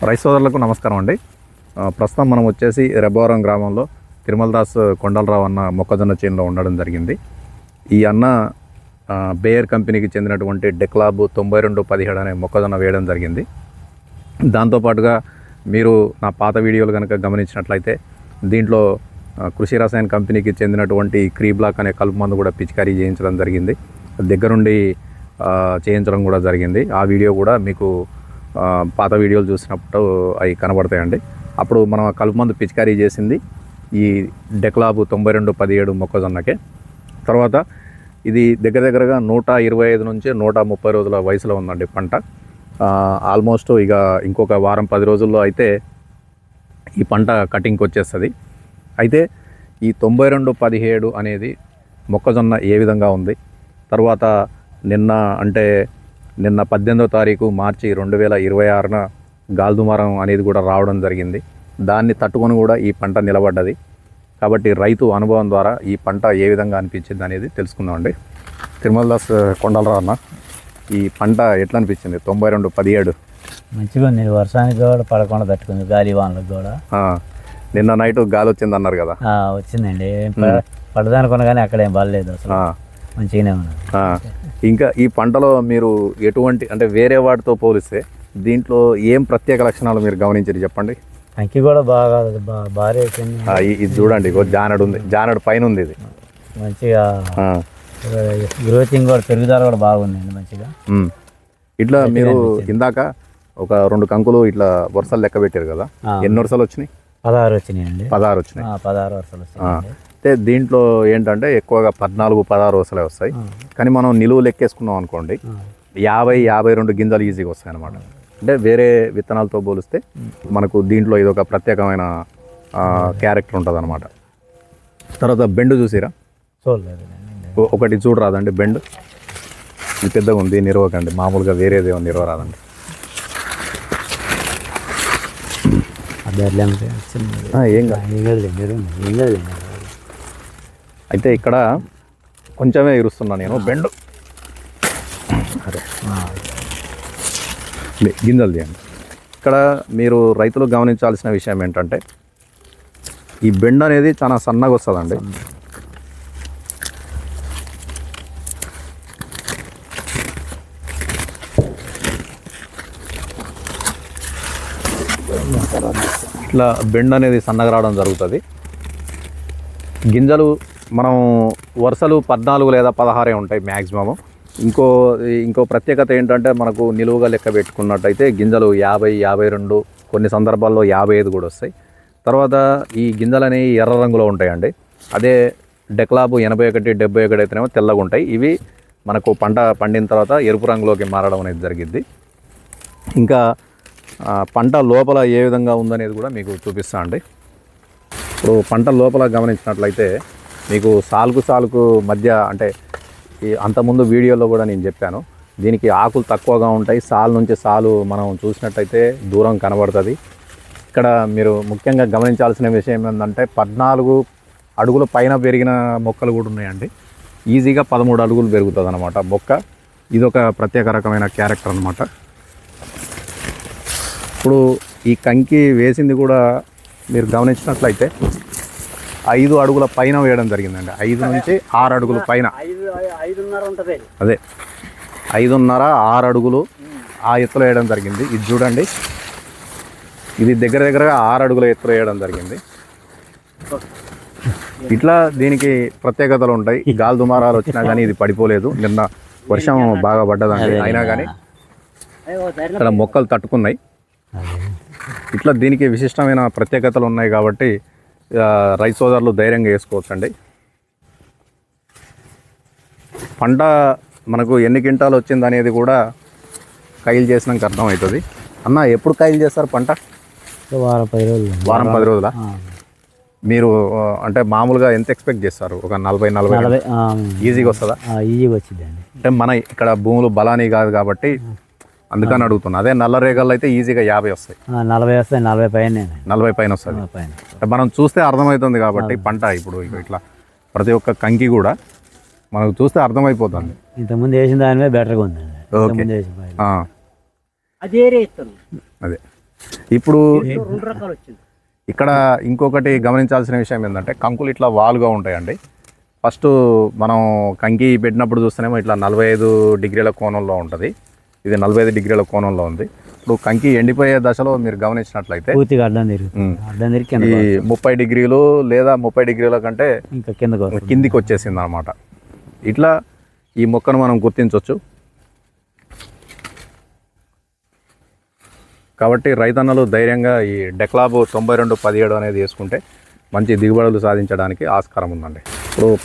రైతు సోదరులకు నమస్కారం అండి. ప్రస్తుతం మనం వచ్చేసి రెబ్బవరం గ్రామంలో తిరుమలదాస్ కొండలరావు అన్న మొక్కజొన్న చేనులో ఉండడం జరిగింది. ఈ అన్న బేయర్ కంపెనీకి చెందినటువంటి డెక్లాబ్ 9217 అనే మొక్కజొన్న వేయడం జరిగింది. దాంతోపాటుగా మీరు నా పాత వీడియోలు కనుక గమనించినట్లయితే దీంట్లో కృషి రసాయన కంపెనీకి చెందినటువంటి క్రీబ్లాక్ అనే కలుపు మందు కూడా పిచికారీ చేయించడం జరిగింది. దగ్గరుండి చేయించడం కూడా జరిగింది. ఆ వీడియో కూడా మీకు పాత వీడియోలు చూసినప్పుడు అవి కనబడతాయండి. అప్పుడు మనం కలుపు మందు పిచికారీ చేసింది ఈ డెక్లాబ్ 9217 మొక్కజొన్నకే. తర్వాత ఇది దగ్గరగా 125 నుంచి 130 రోజుల వయసులో ఉందండి పంట. ఆల్మోస్ట్ ఇక ఇంకొక వారం 10 రోజుల్లో అయితే ఈ పంట కటింగ్కి వచ్చేస్తుంది. అయితే ఈ 9217 అనేది మొక్కజొన్న ఏ విధంగా ఉంది, తర్వాత నిన్న 18వ తారీఖు మార్చి 2026న గాల్దుమారం అనేది కూడా రావడం జరిగింది. దాన్ని తట్టుకొని కూడా ఈ పంట నిలబడ్డది. కాబట్టి రైతు అనుభవం ద్వారా ఈ పంట ఏ విధంగా అనిపించింది అనేది తెలుసుకుందామండి. తిరుమలదాస్ కొండలరావు అన్న, ఈ పంట ఎట్లా అనిపించింది? 9217 మంచిగా ఉంది. వర్షానికి కూడా పడకుండా తట్టుకుంది, గాలి వానలకు కూడా. నిన్న నైట్ గాలి వచ్చింది అన్నారు కదా? వచ్చిందండి. పడదనుకున్నా కానీ అక్కడ ఏం పడలేదు, అసలు మంచిగానే ఉన్నది. ఇంకా ఈ పంటలో మీరు ఎటువంటి అంటే వేరే వాటితో పోలిస్తే దీంట్లో ఏం ప్రత్యేక లక్షణాలు మీరు గమనించారు చెప్పండి. కంకి కూడా బాగా భారీ అయిపోయింది. ఇది చూడండి, జానడు ఉంది, జానడు పైన ఉంది. ఇది మంచిగా గ్రోతింగ్ కూడా, పెరుగుదల కూడా బాగుందండి మంచిగా. ఇట్లా మీరు ఇందాక ఒక 2 కంకులు ఇట్లా వరుసలు లెక్క పెట్టారు కదా, ఎన్ని వరుసలు వచ్చినాయి? 16 వచ్చినాయండి. 16 వచ్చినాయి. 16 వరుసలు వచ్చినాయి. అయితే దీంట్లో ఏంటంటే ఎక్కువగా 14-16 వరుసలే వస్తాయి. కానీ మనం నిలువు లెక్కేసుకున్నాం అనుకోండి, 50-52 గింజలు ఈజీగా వస్తాయి అన్నమాట. అంటే వేరే విత్తనాలతో పోలిస్తే మనకు దీంట్లో ఇది ఒక ప్రత్యేకమైన క్యారెక్టర్ ఉంటుంది అనమాట. తర్వాత బెండు చూసిరా? చూడలేదు. ఒకటి చూడరాదండి బెండు? ఇది పెద్దగా ఉంది, నిరవకండి. మామూలుగా వేరేదేమో నిరవరాదండి. ఏం కాదు. అయితే ఇక్కడ కొంచెమే ఇరుస్తున్నా నేను బెండు. అరే గింజలు తీయండి. ఇక్కడ మీరు రైతులు గమనించాల్సిన విషయం ఏంటంటే ఈ బెండ్ అనేది చాలా సన్నగా వస్తుందండి. ఇట్లా బెండ్ అనేది సన్నగా రావడం జరుగుతుంది. గింజలు మనం వరుసలు 14 లేదా 16 ఉంటాయి మ్యాక్సిమము. ఇంకో ప్రత్యేకత ఏంటంటే మనకు నిలువుగా లెక్క పెట్టుకున్నట్టయితే గింజలు 50-52, కొన్ని సందర్భాల్లో 55 కూడా వస్తాయి. తర్వాత ఈ గింజలు అనేవి ఎర్ర రంగులో ఉంటాయండి. అదే డెక్లాబ్ 81-71 అయితేనేమో తెల్లగా ఉంటాయి. ఇవి మనకు పంట పండిన తర్వాత ఎరుపు రంగులోకి మారడం అనేది జరిగింది. ఇంకా పంట లోపల ఏ విధంగా ఉందనేది కూడా మీకు చూపిస్తా అండి. ఇప్పుడు పంట లోపల గమనించినట్లయితే మీకు సాలుకు మధ్య, అంటే అంతకుముందు వీడియోలో కూడా నేను చెప్పాను, దీనికి ఆకులు తక్కువగా ఉంటాయి. సాలు నుంచి సాలు మనం చూసినట్టయితే దూరం కనబడుతుంది. ఇక్కడ మీరు ముఖ్యంగా గమనించాల్సిన విషయం ఏంటంటే 14 అడుగుల పైన పెరిగిన మొక్కలు కూడా ఉన్నాయండి. ఈజీగా 13 అడుగులు పెరుగుతుంది అన్నమాట మొక్క. ఇదొక ప్రత్యేక రకమైన క్యారెక్టర్ అన్నమాట. ఇప్పుడు ఈ కంకి వేసింది కూడా మీరు గమనించినట్లయితే 5 అడుగుల పైన వేయడం జరిగిందండి. 5 నుంచి 6 అడుగుల పైన, అదే 5.5-6 అడుగులు ఆ ఎత్తులో వేయడం జరిగింది. ఇది చూడండి, ఇది దగ్గరగా 6 అడుగుల ఎత్తులో వేయడం జరిగింది. ఇట్లా దీనికి ప్రత్యేకతలు ఉంటాయి. గాలి దుమారాలు వచ్చినా కానీ ఇది పడిపోలేదు. నిన్న వర్షం బాగా పడ్డదండి, అయినా కానీ ఇక్కడ మొక్కలు తట్టుకున్నాయి. ఇట్లా దీనికి విశిష్టమైన ప్రత్యేకతలు ఉన్నాయి కాబట్టి రైతు సోదరులు ధైర్యంగా వేసుకోవచ్చండి. పంట మనకు ఎన్ని క్వింటాలు వచ్చింది అనేది కూడా కైలు చేసినాక అర్థమవుతుంది. అన్న, ఎప్పుడు కైలు చేస్తారు పంట? వారం 10 రోజుల. మీరు అంటే మామూలుగా ఎంత ఎక్స్పెక్ట్ చేస్తారు? ఒక 40 ఈజీగా వస్తుందా? ఈజీగా వచ్చిందండి. అంటే మన ఇక్కడ భూములు బలానీ కాదు కాబట్టి అందుకని అడుగుతున్నా. అదే నల్ల రేగల్లో అయితే ఈజీగా 50 వస్తాయి, 40 వస్తాయి, 40 పైన వస్తుంది. మనం చూస్తే అర్థమవుతుంది కాబట్టి పంట ఇప్పుడు ఇట్లా ప్రతి ఒక్క కంకి కూడా మనకు చూస్తే అర్థమైపోతుంది. ఇంతకుముందు వేసిన దాని మీద బెటర్గా ఉందండి. ఓకే, అదే ఇప్పుడు రెండు రకాలు వచ్చింది. ఇక్కడ ఇంకొకటి గమనించాల్సిన విషయం ఏంటంటే కంకులు ఇట్లా వాలుగా ఉంటాయండి. ఫస్ట్ మనం కంకి పెట్టినప్పుడు చూస్తేనేమో ఇట్లా 45 డిగ్రీల కోణంలో ఉంటుంది. ఇది 45 డిగ్రీల కోణంలో ఉంది. ఇప్పుడు కంకి ఎండిపోయే దశలో మీరు గమనించినట్లయితే పూర్తిగా అడ్డం తిరిగి అడ్డం తిరిగి ఈ 30 డిగ్రీలు లేదా 30 డిగ్రీల కంటే ఇంకా కిందకు కిందికి వచ్చేసింది అనమాట. ఇట్లా ఈ మొక్కను మనం గుర్తించవచ్చు. కాబట్టి రైతన్నలు ధైర్యంగా ఈ డెక్లాబ్ 9217 అనేది వేసుకుంటే మంచి దిగుబడులు సాధించడానికి ఆస్కారం ఉందండి. ఇప్పుడు